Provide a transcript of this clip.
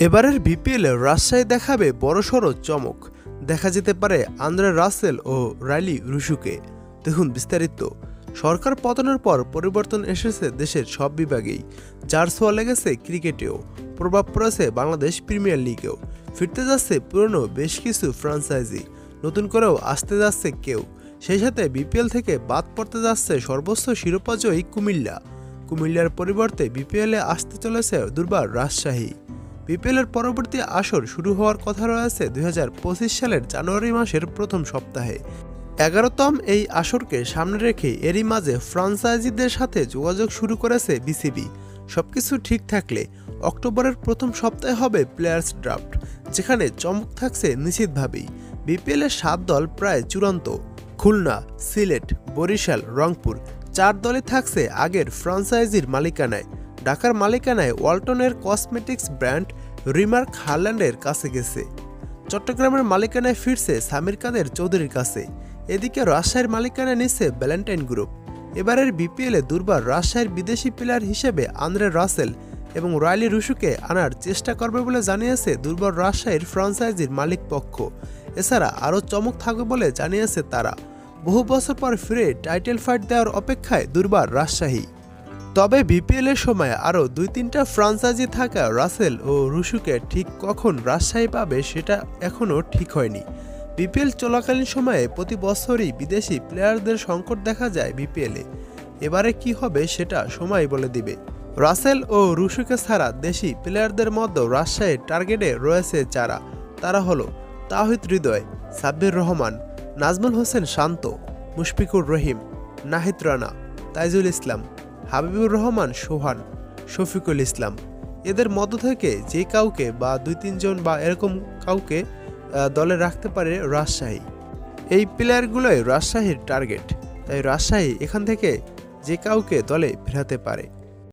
এবারের বিপিএলে রাজশাহী দেখাবে বড়সড় চমক। দেখা যেতে পারে আন্দ্রে রাসেল ও রাইলি রুশুকে। দেখুন বিস্তারিত। সরকার পতনের পর পরিবর্তন এসেছে দেশের সব বিভাগেই, যার ছোঁয়া লেগেছে ক্রিকেটেও, প্রভাব পড়েছে বাংলাদেশ প্রিমিয়ার লিগেও। ফিরতে যাচ্ছে পুরনো বেশ কিছু ফ্র্যাঞ্চাইজি, নতুন করেও আসতে যাচ্ছে কেউ। সেই সাথে বিপিএল থেকে বাদ পড়তে যাচ্ছে সর্বোচ্চ শিরোপাজয়ী কুমিল্লার পরিবর্তে বিপিএলে আসতে চলেছে দুর্বার রাজশাহী। বিপিএলের পরবর্তী আসর শুরু হওয়ার কথা রয়েছে 2025 সালের জানুয়ারি মাসের প্রথম সপ্তাহে। 11তম এই আসরকে সামনে রেখে এরই মাঝে ফ্র্যাঞ্চাইজিদের সাথে যোগাযোগ শুরু করেছে বিসিবি। সবকিছু ঠিক থাকলে অক্টোবরের প্রথম সপ্তাহে হবে প্লেয়ার্স ড্রাফট, যেখানে চমক থাকছে নিশ্চিতভাবেই। বিপিএলের 7 দল প্রায় চূড়ান্ত। খুলনা, সিলেট, বরিশাল, রংপুর 4 দলই থাকছে আগের ফ্র্যাঞ্চাইজির মালিকানায়। ঢাকার মালিকানায় ওয়ালটনের কসমেটিক্স ব্র্যান্ড রিমার্ক হারল্যান্ডের কাছে গেছে। চট্টগ্রামের মালিকানায় ফিরছে সামির কাদের চৌধুরীর কাছে। এদিকে রাজশাহীর মালিকানায় নিচ্ছে ভ্যালেন্টাইন গ্রুপ। এবারের বিপিএলে দুর্বার রাজশাহীর বিদেশি প্লেয়ার হিসেবে আন্দ্রে রাসেল এবং রাইলি রুশুকে আনার চেষ্টা করবে বলে জানিয়েছে দুর্বার রাজশাহীর ফ্র্যাঞ্চাইজির মালিক পক্ষ। এছাড়া আরও চমক থাকবে বলে জানিয়েছে তারা। বহু বছর পর ফিরে টাইটেল ফাইট দেওয়ার অপেক্ষায় দুর্বার রাজশাহী। তবে বিপিএলের সময় আরও 2-3টা ফ্র্যাঞ্চাইজি থাকা রাসেল ও রুশুকে ঠিক কখন রাজশাহী পাবে সেটা এখনও ঠিক হয়নি। বিপিএল চলাকালীন সময়ে প্রতি বছরই বিদেশি প্লেয়ারদের সংকট দেখা যায় বিপিএলে। এবারে কি হবে সেটা সময় বলে দিবে। রাসেল ও রুশুকে ছাড়া দেশি প্লেয়ারদের মধ্যে রাজশাহীর টার্গেটে রয়েছে যারা, তারা হলো তাওহিদ হৃদয়, সাব্বির রহমান, নাজমুল হোসেন শান্ত, মুশফিকুর রহিম, নাহিদ রানা, তাইজুল ইসলাম, হাবিবুর রহমান সোহান, শফিকুল ইসলাম। এদের মধ্য থেকে যে কাউকে বা 2-3 জন বা এরকম কাউকে দলে রাখতে পারে রাজশাহী। এই প্লেয়ারগুলোই রাজশাহীর টার্গেট, তাই রাজশাহী এখান থেকে যে কাউকে দলে ফেরাতে পারে।